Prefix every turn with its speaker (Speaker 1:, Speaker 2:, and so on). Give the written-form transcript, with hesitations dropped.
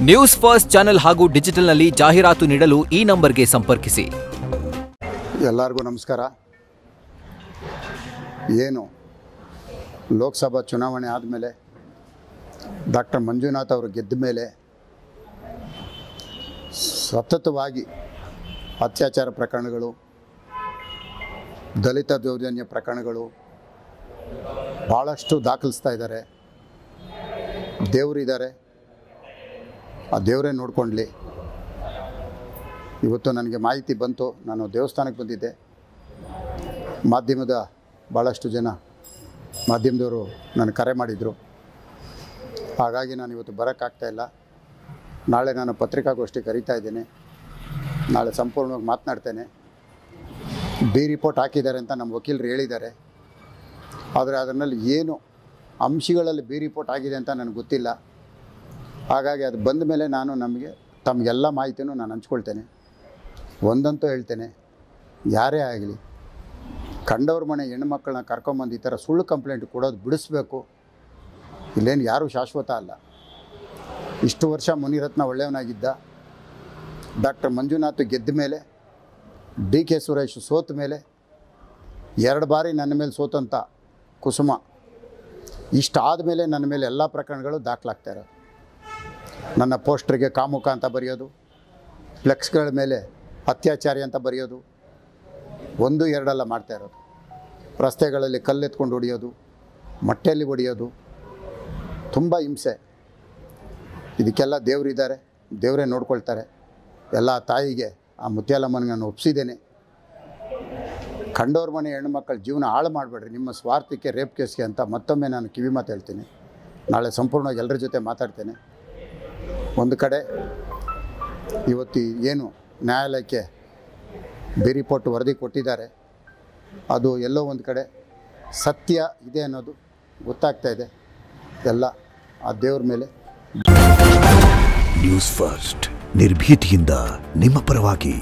Speaker 1: News first channel ಹಾಗೂ ಡಿಜಿಟಲ್ನಲ್ಲಿ ಜಾಹೀರಾತು ನೀಡಲು ಈ ನಂಬರ್ಗೆ ಸಂಪರ್ಕಿಸಿ.
Speaker 2: ಎಲ್ಲರಿಗೂ ನಮಸ್ಕಾರ. ಏನು ಲೋಕಸಭಾ ಚುನಾವಣೆ ಆದಮೇಲೆ ಡಾಕ್ಟರ್ ಮಂಜುನಾಥ್ ಅವರು ಗೆದ್ದ ಮೇಲೆ ಸತತವಾಗಿ ಅತ್ಯಾಚಾರ ಪ್ರಕರಣಗಳು, ದಲಿತ ದೌರ್ಜನ್ಯ ಪ್ರಕರಣಗಳು ಭಾಳಷ್ಟು ದಾಖಲಿಸ್ತಾ ಇದ್ದಾರೆ. ದೇವರಿದ್ದಾರೆ, ಆ ದೇವರೇ ನೋಡ್ಕೊಳ್ಳಿ. ಇವತ್ತು ನನಗೆ ಮಾಹಿತಿ ಬಂತು, ನಾನು ದೇವಸ್ಥಾನಕ್ಕೆ ಬಂದಿದ್ದೆ. ಮಾಧ್ಯಮದ ಭಾಳಷ್ಟು ಜನ ಮಾಧ್ಯಮದವರು ನನಗೆ ಕರೆ ಮಾಡಿದರು. ಹಾಗಾಗಿ ನಾನು ಇವತ್ತು ಬರೋಕ್ಕಾಗ್ತಾಯಿಲ್ಲ. ನಾಳೆ ನಾನು ಪತ್ರಿಕಾಗೋಷ್ಠಿ ಕರೀತಾ ಇದ್ದೇನೆ. ನಾಳೆ ಸಂಪೂರ್ಣವಾಗಿ ಮಾತನಾಡ್ತೇನೆ. ಬಿ ರಿಪೋರ್ಟ್ ಹಾಕಿದ್ದಾರೆ ಅಂತ ನಮ್ಮ ವಕೀಲರು ಹೇಳಿದ್ದಾರೆ. ಆದರೆ ಅದರಲ್ಲಿ ಏನು ಅಂಶಗಳಲ್ಲಿ ಬಿ ರಿಪೋರ್ಟ್ ಆಗಿದೆ ಅಂತ ನನಗೆ ಗೊತ್ತಿಲ್ಲ. ಹಾಗಾಗಿ ಅದು ಬಂದ ಮೇಲೆ ನಾನು ತಮಗೆಲ್ಲ ಮಾಹಿತಿನೂ ನಾನು ಹಂಚ್ಕೊಳ್ತೇನೆ. ಒಂದಂತೂ ಹೇಳ್ತೇನೆ, ಯಾರೇ ಆಗಲಿ ಕಂಡವ್ರ ಮನೆ ಹೆಣ್ಮಕ್ಳನ್ನ ಕರ್ಕೊಂಬಂದು ಈ ಥರ ಸುಳ್ಳು ಕಂಪ್ಲೇಂಟ್ ಕೊಡೋದು ಬಿಡಿಸ್ಬೇಕು. ಇಲ್ಲೇನು ಯಾರೂ ಶಾಶ್ವತ ಅಲ್ಲ. ಇಷ್ಟು ವರ್ಷ ಮುನಿರತ್ನ ಒಳ್ಳೆಯವನಾಗಿದ್ದ. ಡಾಕ್ಟರ್ ಮಂಜುನಾಥ್ ಗೆದ್ದ ಮೇಲೆ, ಡಿ ಕೆ ಸುರೇಶ್ ಸೋತ ಮೇಲೆ, 2 ಬಾರಿ ನನ್ನ ಮೇಲೆ ಸೋತಂಥ ಕುಸುಮ ಇಷ್ಟಾದ ಮೇಲೆ ನನ್ನ ಮೇಲೆ ಎಲ್ಲ ಪ್ರಕರಣಗಳು ದಾಖಲಾಗ್ತಾ ಇರೋದು. ನನ್ನ ಪೋಸ್ಟ್ರಿಗೆ ಕಾಮುಕ ಅಂತ ಬರೆಯೋದು, ಫ್ಲೆಕ್ಸ್ಗಳ ಮೇಲೆ ಅತ್ಯಾಚಾರಿ ಅಂತ ಬರೆಯೋದು, 1-2 ಮಾಡ್ತಾ ಇರೋದು. ರಸ್ತೆಗಳಲ್ಲಿ ಕಲ್ಲೆತ್ಕೊಂಡು ಹೊಡೆಯೋದು, ಮೊಟ್ಟೆಯಲ್ಲಿ ಹೊಡೆಯೋದು, ತುಂಬ ಹಿಂಸೆ. ಇದಕ್ಕೆಲ್ಲ ದೇವರಿದ್ದಾರೆ, ದೇವರೇ ನೋಡ್ಕೊಳ್ತಾರೆ. ಎಲ್ಲ ತಾಯಿಗೆ, ಆ ಮುತ್ಯಾಲಮ್ಮನಿಗೆ ನಾನು ಒಪ್ಪಿಸಿದ್ದೇನೆ. ಕಂಡೋರ್ ಮನೆ ಹೆಣ್ಮಕ್ಳ ಜೀವನ ಹಾಳು ಮಾಡಬೇಡ್ರಿ ನಿಮ್ಮ ಸ್ವಾರ್ಥಕ್ಕೆ, ರೇಪ್ ಕೇಸ್ಗೆ ಅಂತ ಮತ್ತೊಮ್ಮೆ ನಾನು ಕಿವಿ ಮಾತು ಹೇಳ್ತೀನಿ. ನಾಳೆ ಸಂಪೂರ್ಣವಾಗಿ ಎಲ್ಲರ ಜೊತೆ ಮಾತಾಡ್ತೇನೆ. ಒಂದು ಕಡೆ ಇವತ್ತು ಏನು ನ್ಯಾಯಾಲಯಕ್ಕೆ ಬಿ ರಿಪೋರ್ಟ್ ವರದಿ ಕೊಟ್ಟಿದ್ದಾರೆ, ಅದು ಎಲ್ಲೋ ಒಂದು ಕಡೆ ಸತ್ಯ ಇದೆ ಅನ್ನೋದು ಗೊತ್ತಾಗ್ತಾ ಇದೆ. ಎಲ್ಲ ಆ ದೇವ್ರ ಮೇಲೆ.
Speaker 3: ನ್ಯೂಸ್ ಫಸ್ಟ್ ನಿರ್ಭೀತಿಯಿಂದ ನಿಮ್ಮ ಪರವಾಗಿ.